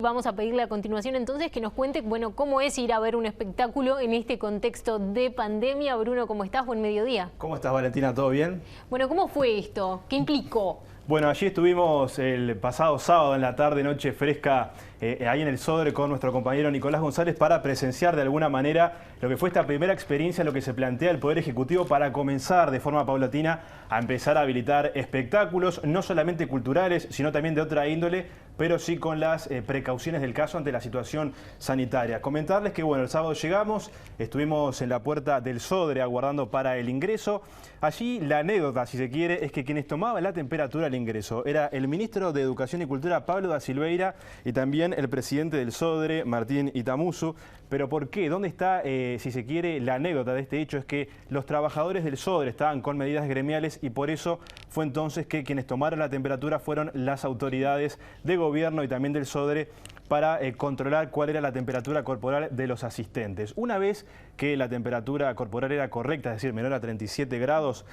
Vamos a pedirle a continuación entonces que nos cuente, bueno, cómo es ir a ver un espectáculo en este contexto de pandemia. Bruno, ¿cómo estás? Buen mediodía. ¿Cómo estás, Valentina? ¿Todo bien? Bueno, ¿cómo fue esto? ¿Qué implicó? Bueno, allí estuvimos el pasado sábado en la tarde, noche fresca, ahí en el Sodre con nuestro compañero Nicolás González para presenciar de alguna manera lo que fue esta primera experiencia, lo que se plantea el Poder Ejecutivo para comenzar de forma paulatina a empezar a habilitar espectáculos, no solamente culturales, sino también de otra índole, pero sí con las precauciones del caso ante la situación sanitaria. Comentarles que, bueno, el sábado llegamos, estuvimos en la puerta del Sodre aguardando para el ingreso. Allí la anécdota, si se quiere, es que quienes tomaban la temperatura al ingreso era el ministro de Educación y Cultura, Pablo da Silveira, y también el presidente del Sodre, Martín Itamuzu. ¿Pero por qué? ¿Dónde está, si se quiere, la anécdota de este hecho? Es que los trabajadores del Sodre estaban con medidas gremiales y por eso fue entonces que quienes tomaron la temperatura fueron las autoridades de gobierno y también del Sodre para controlar cuál era la temperatura corporal de los asistentes. Una vez que la temperatura corporal era correcta, es decir, menor a 37 grados,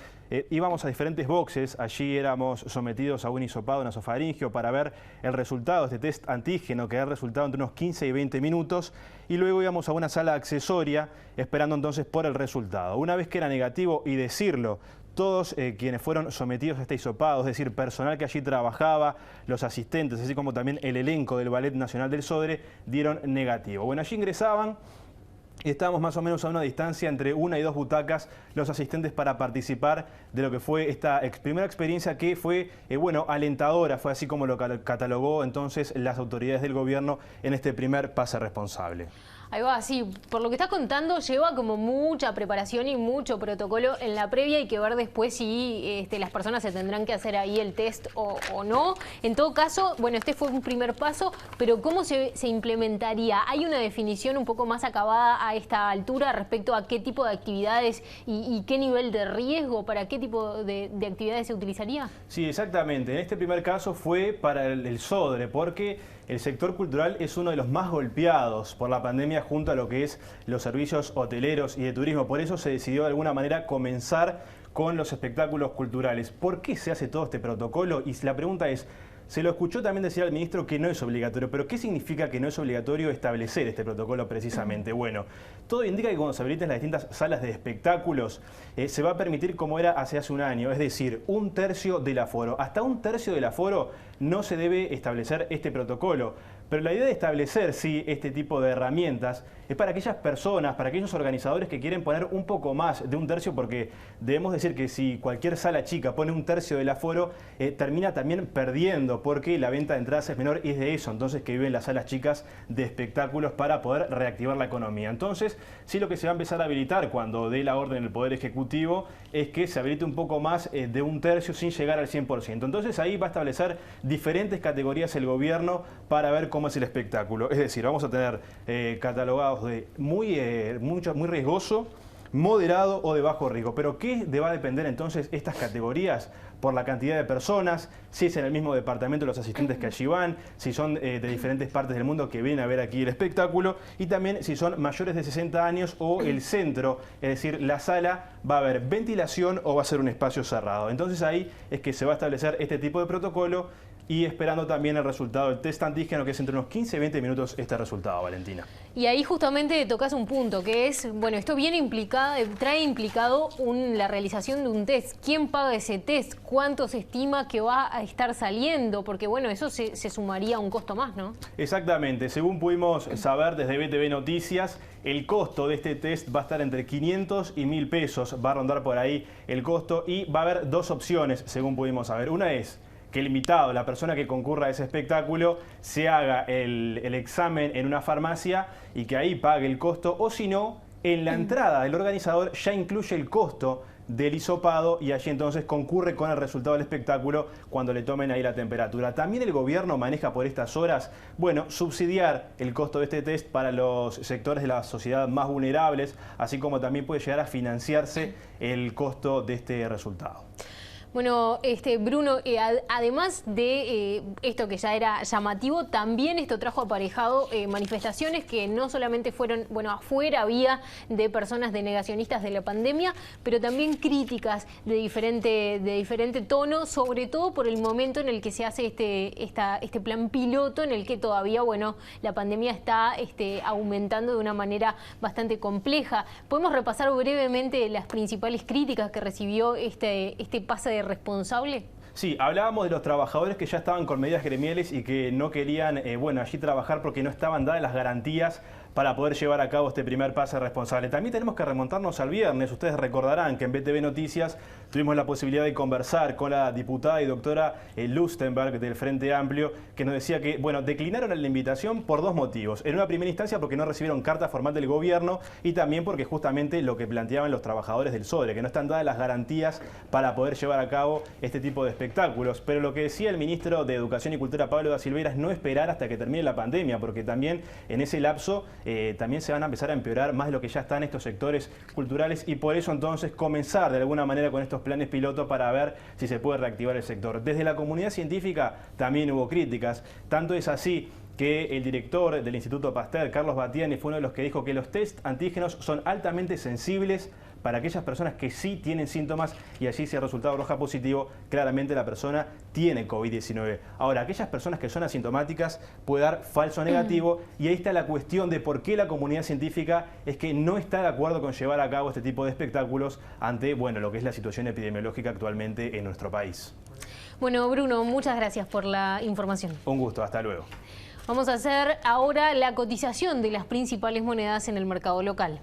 íbamos a diferentes boxes. Allí éramos sometidos a un hisopado nasofaringeo para ver el resultado de este test antígeno, que da el resultado entre unos 15 y 20 minutos, y luego íbamos a una sala accesoria esperando entonces por el resultado. Una vez que era negativo, y decirlo, todos quienes fueron sometidos a este hisopado, es decir, personal que allí trabajaba, los asistentes, así como también el elenco del Ballet Nacional del Sodre, dieron negativo. Bueno, allí ingresaban y estábamos más o menos a una distancia entre 1 y 2 butacas los asistentes para participar de lo que fue esta primera experiencia que fue, bueno, alentadora, fue así como lo catalogó entonces las autoridades del gobierno en este primer pase responsable. Ahí va, sí, por lo que estás contando lleva como mucha preparación y mucho protocolo en la previa. Hay que ver después si las personas se tendrán que hacer ahí el test o no. En todo caso, bueno, este fue un primer paso, pero ¿cómo se implementaría? ¿Hay una definición un poco más acabada a esta altura respecto a qué tipo de actividades y qué nivel de riesgo, para qué tipo de actividades se utilizaría? Sí, exactamente. En este primer caso fue para el Sodre, porque el sector cultural es uno de los más golpeados por la pandemia junto a lo que es los servicios hoteleros y de turismo. Por eso se decidió de alguna manera comenzar con los espectáculos culturales. ¿Por qué se hace todo este protocolo? Y la pregunta es, se lo escuchó también decir al ministro que no es obligatorio, pero ¿qué significa que no es obligatorio establecer este protocolo precisamente? Bueno, todo indica que cuando se habiliten las distintas salas de espectáculos se va a permitir como era hace un año, es decir, 1/3 del aforo. Hasta 1/3 del aforo no se debe establecer este protocolo. Pero la idea de establecer, sí, este tipo de herramientas es para aquellas personas, para aquellos organizadores que quieren poner un poco más de 1/3, porque debemos decir que si cualquier sala chica pone 1/3 del aforo, termina también perdiendo, porque la venta de entradas es menor y es de eso entonces que viven las salas chicas de espectáculos para poder reactivar la economía. Entonces, sí, lo que se va a empezar a habilitar cuando dé la orden el Poder Ejecutivo es que se habilite un poco más de 1/3 sin llegar al 100%. Entonces ahí va a establecer diferentes categorías el gobierno para ver cómo es el espectáculo. Es decir, vamos a tener catalogados de muy riesgoso, moderado o de bajo riesgo. ¿Pero qué va a depender entonces estas categorías? Por la cantidad de personas, si es en el mismo departamento los asistentes que allí van, si son de diferentes partes del mundo que vienen a ver aquí el espectáculo, y también si son mayores de 60 años o el centro, es decir, la sala va a haber ventilación o va a ser un espacio cerrado. Entonces ahí es que se va a establecer este tipo de protocolo y esperando también el resultado del test antígeno, que es entre unos 15 y 20 minutos este resultado, Valentina. Y ahí justamente tocas un punto, que es, bueno, esto viene trae implicado la realización de un test. ¿Quién paga ese test? ¿Cuánto se estima que va a estar saliendo? Porque, bueno, eso se sumaría a un costo más, ¿no? Exactamente. Según pudimos saber desde BTV Noticias, el costo de este test va a estar entre 500 y 1.000 pesos. Va a rondar por ahí el costo y va a haber dos opciones, según pudimos saber. Una es que el invitado, la persona que concurra a ese espectáculo, se haga el examen en una farmacia y que ahí pague el costo, o si no, en la entrada del organizador ya incluye el costo del hisopado y allí entonces concurre con el resultado del espectáculo cuando le tomen ahí la temperatura. También el gobierno maneja por estas horas, bueno, subsidiar el costo de este test para los sectores de la sociedad más vulnerables, así como también puede llegar a financiarse el costo de este resultado. Bueno, Bruno, además de esto que ya era llamativo, también esto trajo aparejado manifestaciones que no solamente fueron, bueno, afuera había de personas negacionistas de la pandemia, pero también críticas de diferente tono, sobre todo por el momento en el que se hace este plan piloto, en el que todavía, bueno, la pandemia está aumentando de una manera bastante compleja. ¿Podemos repasar brevemente las principales críticas que recibió este pase de responsable? Sí, hablábamos de los trabajadores que ya estaban con medidas gremiales y que no querían, allí trabajar porque no estaban dadas las garantías para poder llevar a cabo este primer pase responsable. También tenemos que remontarnos al viernes. Ustedes recordarán que en BTV Noticias tuvimos la posibilidad de conversar con la diputada y doctora Lustenberg del Frente Amplio, que nos decía que, bueno, declinaron la invitación por dos motivos. En una primera instancia porque no recibieron carta formal del gobierno y también porque justamente lo que planteaban los trabajadores del SODRE, que no están dadas las garantías para poder llevar a cabo este tipo de espectáculos. Pero lo que decía el ministro de Educación y Cultura, Pablo da Silveira, es no esperar hasta que termine la pandemia, porque también en ese lapso también se van a empezar a empeorar más de lo que ya están estos sectores culturales, y por eso entonces comenzar de alguna manera con estos planes piloto para ver si se puede reactivar el sector. Desde la comunidad científica también hubo críticas, tanto es así que el director del Instituto Pasteur, Carlos Battiani, fue uno de los que dijo que los test antígenos son altamente sensibles para aquellas personas que sí tienen síntomas, y allí si el resultado arroja positivo, claramente la persona tiene COVID-19. Ahora, aquellas personas que son asintomáticas puede dar falso negativo, y ahí está la cuestión de por qué la comunidad científica es que no está de acuerdo con llevar a cabo este tipo de espectáculos ante, bueno, lo que es la situación epidemiológica actualmente en nuestro país. Bueno, Bruno, muchas gracias por la información. Un gusto, hasta luego. Vamos a hacer ahora la cotización de las principales monedas en el mercado local.